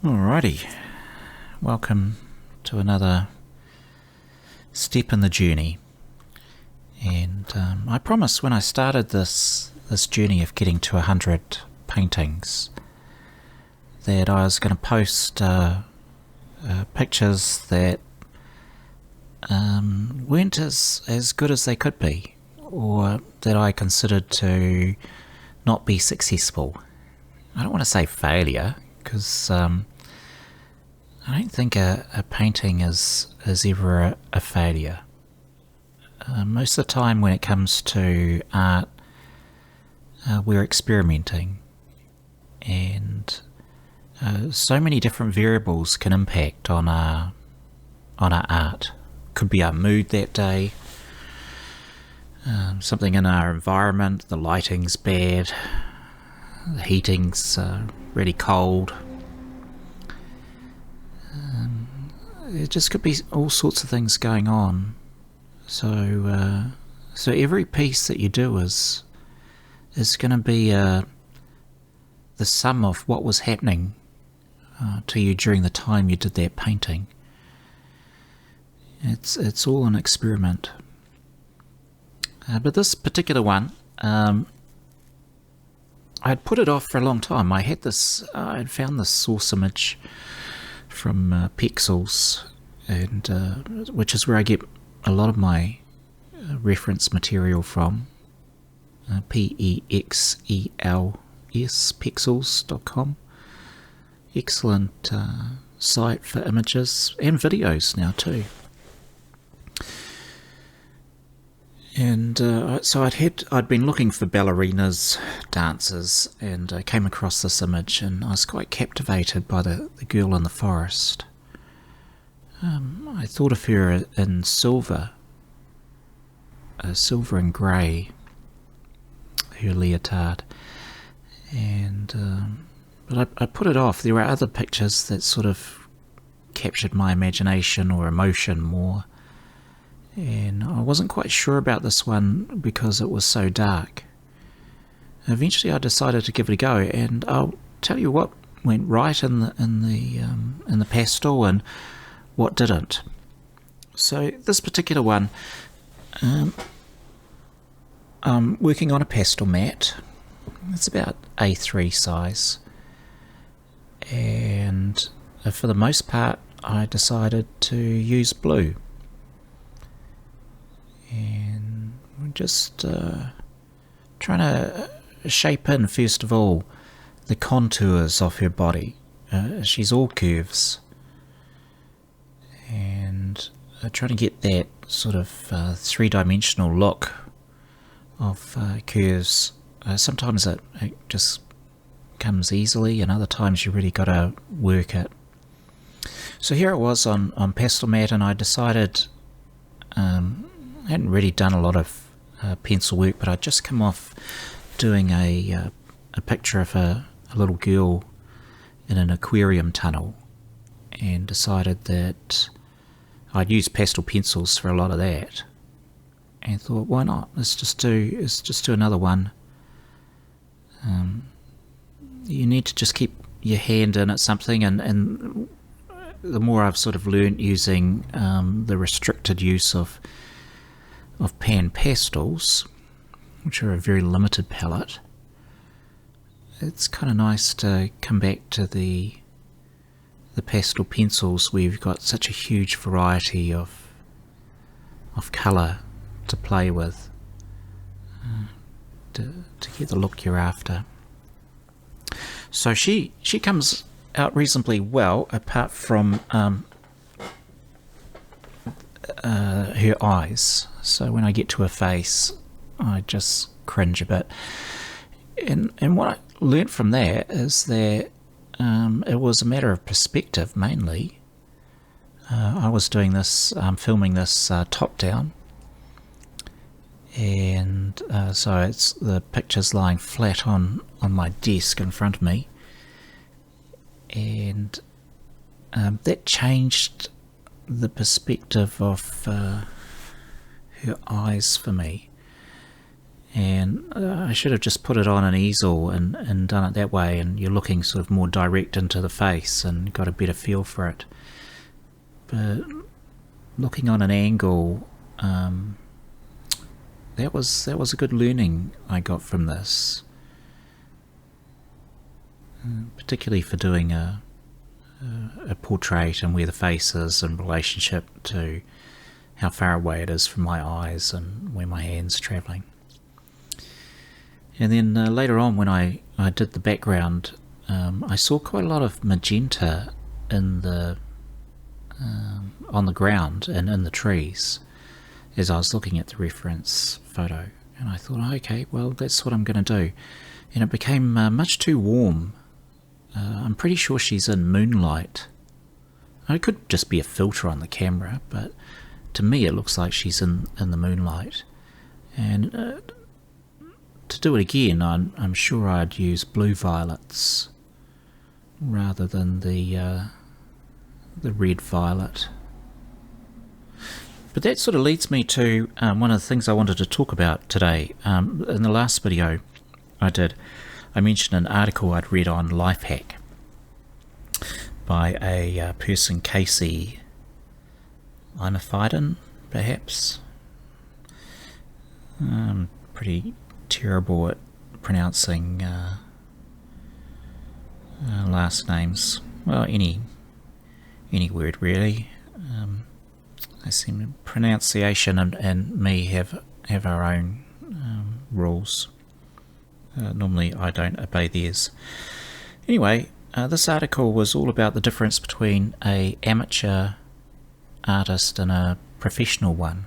Alrighty, welcome to another step in the journey. And I promised when I started this journey of getting to 100 paintings that I was going to post pictures that weren't as good as they could be, or that I considered to not be successful. I don't want to say failure, because I don't think a painting is ever a failure. Most of the time when it comes to art, we're experimenting, and so many different variables can impact on our art. Could be our mood that day, something in our environment, the lighting's bad, the heating's really cold. It just could be all sorts of things going on. So every piece that you do is going to be the sum of what was happening to you during the time you did that painting. It's all an experiment. But this particular one, I'd put it off for a long time. I'd found this source image from Pastels, and which is where I get a lot of my reference material from. Pexels, pexels.com. Excellent site for images and videos now too. And so I'd been looking for ballerinas, dancers, and I came across this image, and I was quite captivated by the girl in the forest. I thought of her in silver and grey, her leotard, and but I put it off. There were other pictures that sort of captured my imagination or emotion more. And I wasn't quite sure about this one because it was so dark. Eventually I decided to give it a go, and I'll tell you what went right in the pastel and what didn't. So this particular one, I'm working on a pastel mat. It's about A3 size, and for the most part I decided to use blue. And we're just trying to shape in, first of all, the contours of her body. She's all curves, and trying to get that sort of three-dimensional look of curves. Sometimes it just comes easily, and other times you really got to work it. So here it was on pastel mat, and I decided I hadn't really done a lot of pencil work, but I'd just come off doing a picture of a little girl in an aquarium tunnel, and decided that I'd use pastel pencils for a lot of that, and thought, why not? Let's just do another one. You need to just keep your hand in at something, and the more I've sort of learnt using the restricted use of pan pastels, which are a very limited palette, it's kind of nice to come back to the pastel pencils, where you've got such a huge variety of colour to play with to get the look you're after. So she comes out reasonably well, apart from her eyes. So when I get to her face, I just cringe a bit. And what I learnt from that is that it was a matter of perspective mainly. I was doing this, filming this top down, and so it's the picture's lying flat on my desk in front of me, and that changed the perspective of her eyes for me. And I should have just put it on an easel and done it that way, and you're looking sort of more direct into the face and got a better feel for it. But looking on an angle, that was a good learning I got from this, particularly for doing a portrait and where the face is in relationship to how far away it is from my eyes and where my hand's travelling. And then later on, when I did the background, I saw quite a lot of magenta in the on the ground and in the trees as I was looking at the reference photo. And I thought, okay, well, that's what I'm going to do. And it became much too warm. I'm pretty sure she's in moonlight. It could just be a filter on the camera, but to me it looks like she's in the moonlight. And to do it again, I'm sure I'd use blue violets rather than the red violet. But that sort of leads me to one of the things I wanted to talk about today. In the last video I mentioned an article I'd read on Lifehack by a person, Casey Imafiden, perhaps. Pretty terrible at pronouncing last names. Well, any word really. I seem pronunciation and me have our own rules. Normally I don't obey theirs. Anyway, this article was all about the difference between an amateur artist and a professional one.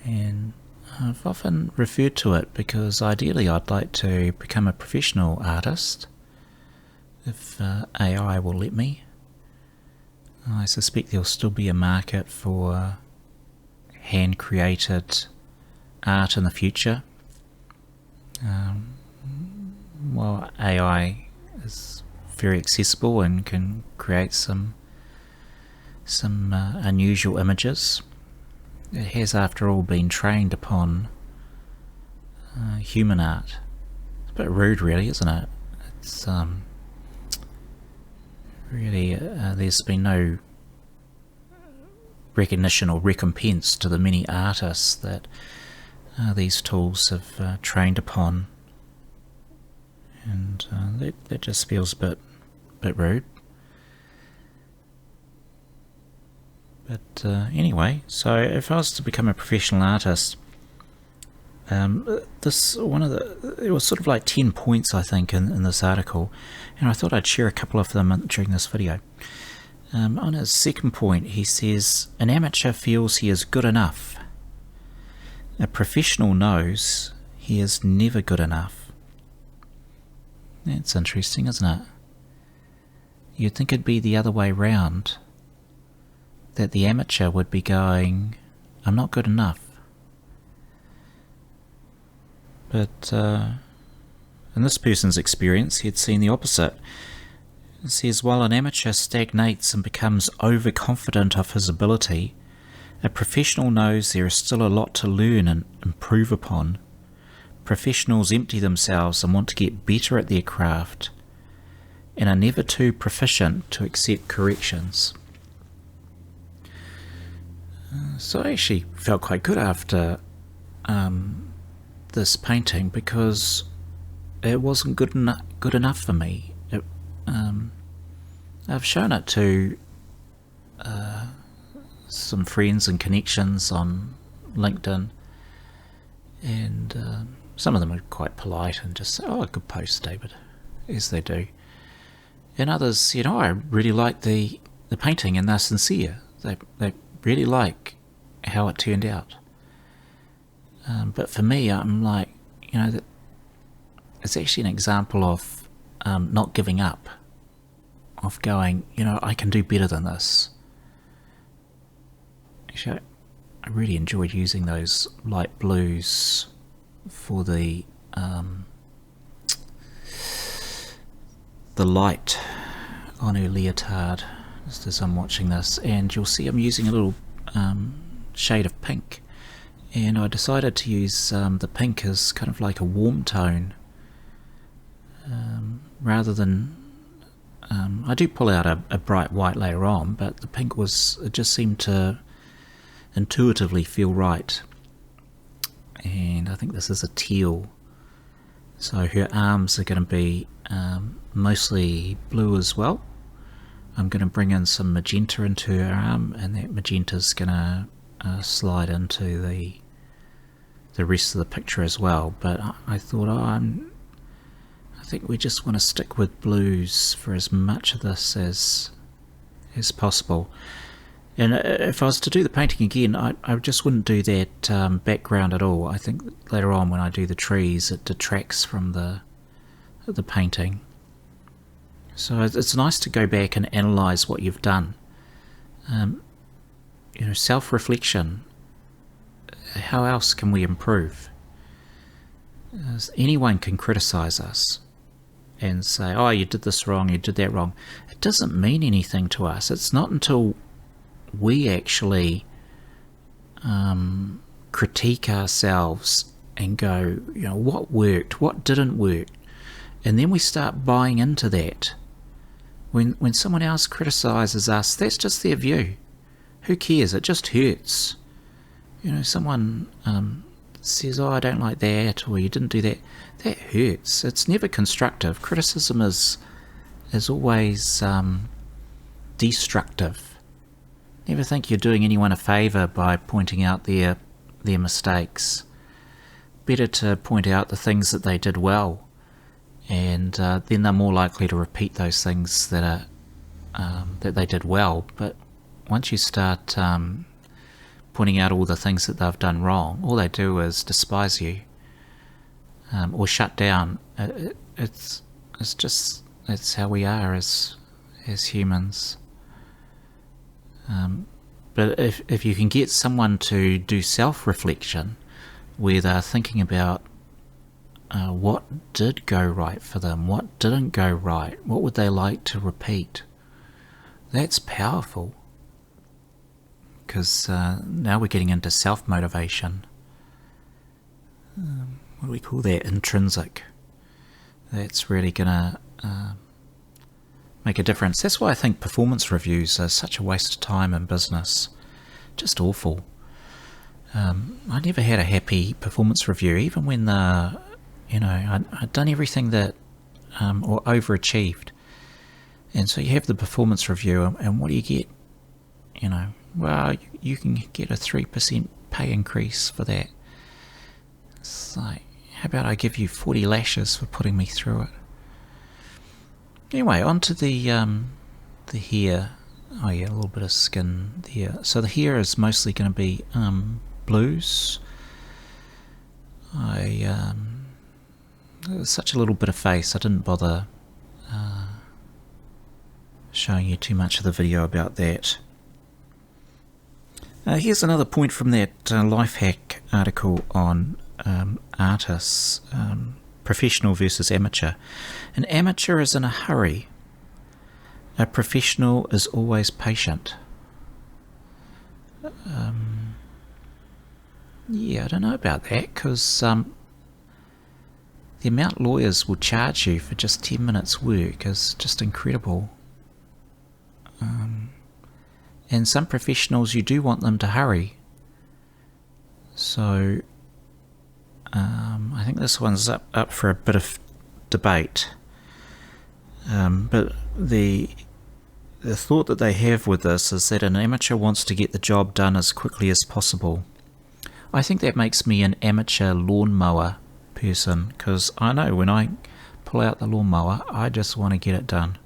And I've often referred to it because ideally I'd like to become a professional artist if AI will let me. I suspect there'll still be a market for hand-created art in the future. While AI is very accessible and can create some unusual images, it has after all been trained upon human art. It's a bit rude really, isn't it? It's really there's been no recognition or recompense to the many artists that these tools have trained upon, and that just feels a bit rude. But anyway, so if I was to become a professional artist, it was sort of like 10 points I think in this article, and I thought I'd share a couple of them during this video. On his second point, he says, an amateur feels he is good enough. A professional knows he is never good enough. That's interesting, isn't it? You'd think it'd be the other way round, that the amateur would be going, I'm not good enough. But in this person's experience, he had seen the opposite. It says, while an amateur stagnates and becomes overconfident of his ability, a professional knows there is still a lot to learn and improve upon. Professionals empty themselves and want to get better at their craft, and are never too proficient to accept corrections. So I actually felt quite good after this painting, because it wasn't good enough for me. I've shown it to some friends and connections on LinkedIn, and some of them are quite polite and just say, oh, good post, David, as they do. And others, I really like the painting, and they're sincere. They really like how it turned out. But for me, I'm like, that it's actually an example of not giving up, of going, I can do better than this. Actually, I really enjoyed using those light blues for the light on her leotard, just as I'm watching this, and you'll see I'm using a little shade of pink, and I decided to use the pink as kind of like a warm tone, rather than I do pull out a bright white later on, but the pink it just seemed to intuitively feel right. And I think this is a teal, so her arms are going to be mostly blue as well. I'm going to bring in some magenta into her arm, and that magenta is going to slide into the rest of the picture as well. But I thought, I think we just want to stick with blues for as much of this as possible. And if I was to do the painting again, I just wouldn't do that background at all. I think later on when I do the trees, it detracts from the painting. So it's nice to go back and analyse what you've done. Self-reflection. How else can we improve? Anyone can criticise us and say, oh, you did this wrong, you did that wrong. It doesn't mean anything to us. It's not until we actually critique ourselves and go, what worked, what didn't work, and then we start buying into that. When someone else criticises us, that's just their view. Who cares? It just hurts. Someone says, oh, I don't like that, or you didn't do that. That hurts. It's never constructive. Criticism is always destructive. Never think you're doing anyone a favour by pointing out their mistakes. Better to point out the things that they did well, and then they're more likely to repeat those things that they did well. But once you start pointing out all the things that they've done wrong, all they do is despise you or shut down. It's how we are as humans. But if you can get someone to do self-reflection, where they're thinking about what did go right for them, what didn't go right, what would they like to repeat, that's powerful. Because now we're getting into self-motivation. What do we call that? Intrinsic. That's really going to make a difference. That's why I think performance reviews are such a waste of time in business. Just awful. I never had a happy performance review, even when I'd done everything that, or overachieved. And so you have the performance review, and what do you get? Well, you can get a 3% pay increase for that. It's like, how about I give you 40 lashes for putting me through it? Anyway, on to the hair. Oh yeah, a little bit of skin there. So the hair is mostly going to be blues. There's such a little bit of face, I didn't bother showing you too much of the video about that. Here's another point from that life hack article on artists, professional versus amateur. An amateur is in a hurry. A professional is always patient. Yeah, I don't know about that, because the amount lawyers will charge you for just 10 minutes work is just incredible. And some professionals, you do want them to hurry. So I think this one's up for a bit of debate. But the thought that they have with this is that an amateur wants to get the job done as quickly as possible. I think that makes me an amateur lawnmower person, because I know when I pull out the lawnmower, I just want to get it done.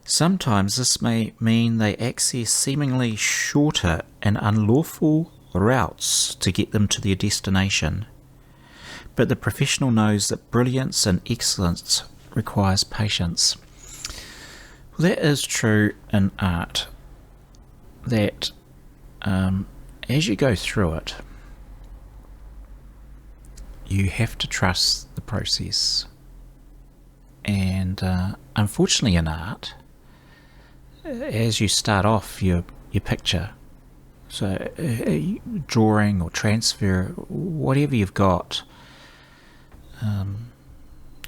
Sometimes this may mean they access seemingly shorter and unlawful routes to get them to their destination. But the professional knows that brilliance and excellence requires patience. Well, that is true in art, that as you go through it, you have to trust the process. And unfortunately in art, as you start off your picture, So drawing or transfer, whatever you've got.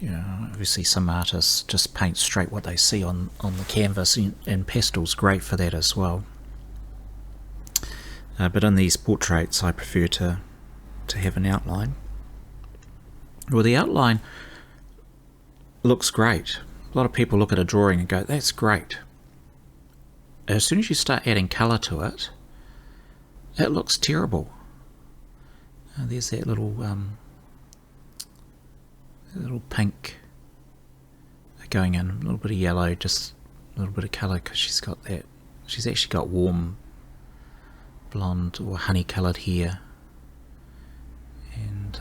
Obviously some artists just paint straight what they see on the canvas, and Pastels great for that as well. But in these portraits I prefer to have an outline. Well, the outline looks great. A lot of people look at a drawing and go, that's great. As soon as you start adding colour to it, it looks terrible. There's that little pink going in, a little bit of yellow, just a little bit of colour, because she's actually got warm blonde or honey coloured hair. And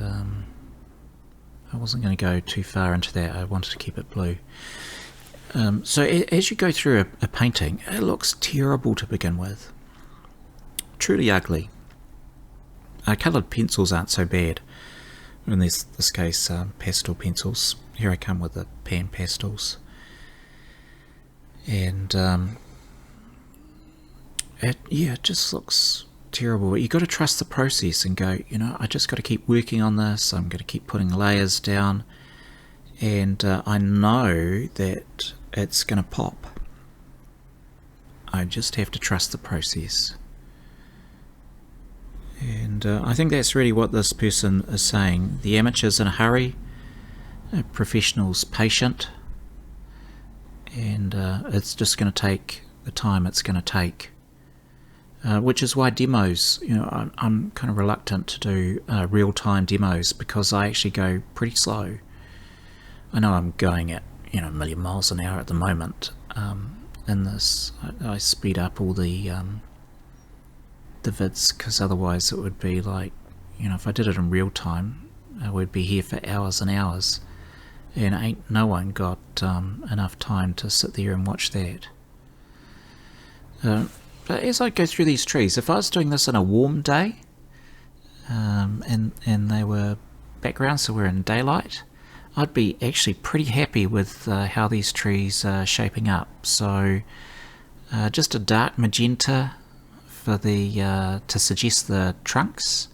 I wasn't going to go too far into that, I wanted to keep it blue. So as you go through a painting, it looks terrible to begin with. Truly ugly. Coloured pencils aren't so bad. In this case, pastel pencils. Here I come with the pan pastels. And it just looks terrible. But you've got to trust the process and go, I just got to keep working on this. I'm going to keep putting layers down. And I know that it's going to pop. I just have to trust the process. And I think that's really what this person is saying. The amateur's in a hurry, professional's patient, and it's just going to take the time it's going to take. Which is why demos, I'm kind of reluctant to do real-time demos, because I actually go pretty slow. I know I'm going at a million miles an hour at the moment. In this, I speed up all the vids, because otherwise it would be like, if I did it in real time, I would be here for hours and hours, and ain't no one got enough time to sit there and watch that. But as I go through these trees, if I was doing this on a warm day, and they were backgrounds, so we're in daylight, I'd be actually pretty happy with how these trees are shaping up. So just a dark magenta for the to suggest the trunks,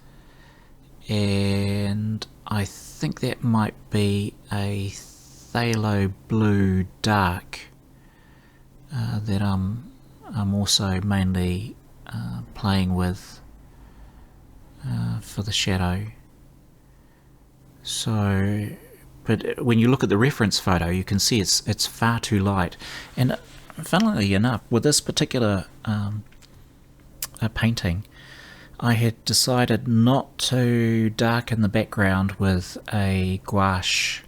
and I think that might be a phthalo blue dark that I'm also mainly playing with for the shadow. So, but when you look at the reference photo, you can see it's far too light. And funnily enough, with this particular painting, I had decided not to darken the background with a gouache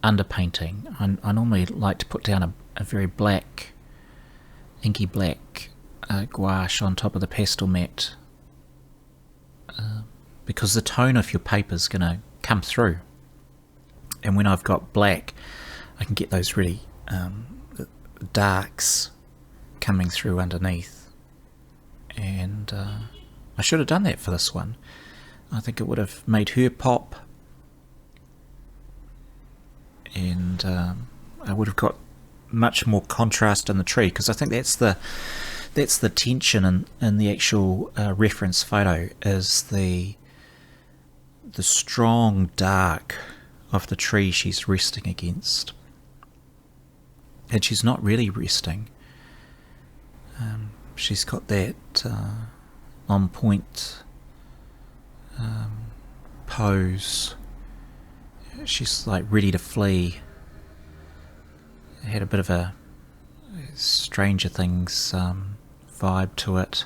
underpainting. I normally like to put down a very black, inky black gouache on top of the pastel matte, because the tone of your paper is going to come through. And when I've got black, I can get those really darks coming through underneath. And I should have done that for this one. I think it would have made her pop, and I would have got much more contrast in the tree, because I think that's the tension in the actual reference photo, is the strong dark of the tree she's resting against, and she's not really resting. She's got that on point pose. She's like ready to flee. It had a bit of a Stranger Things vibe to it.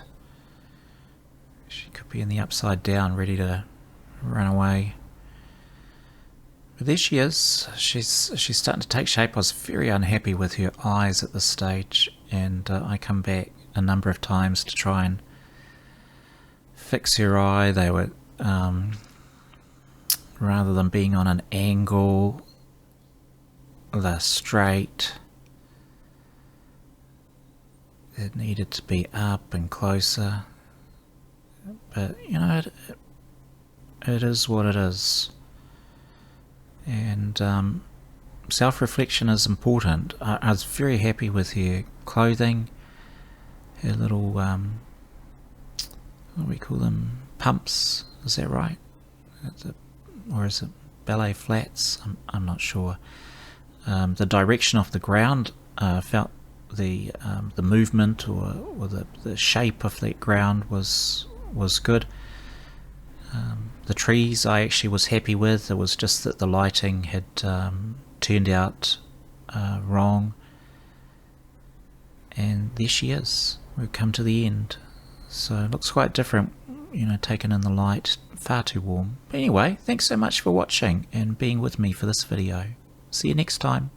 She could be in the upside down, ready to run away. But there she is. She's starting to take shape. I was very unhappy with her eyes at this stage, and I come back a number of times to try and fix her eye. They were rather than being on an angle, they're straight. It needed to be up and closer, but it is what it is. And self-reflection is important. I was very happy with her clothing, her little what do we call them? Pumps, is that right? Or is it ballet flats? I'm not sure. The direction of the ground, felt the movement or the shape of that ground was good. The trees I actually was happy with. It was just that the lighting had turned out wrong. And there she is. We've come to the end. So it looks quite different, taken in the light. Far too warm. But anyway, thanks so much for watching and being with me for this video. See you next time.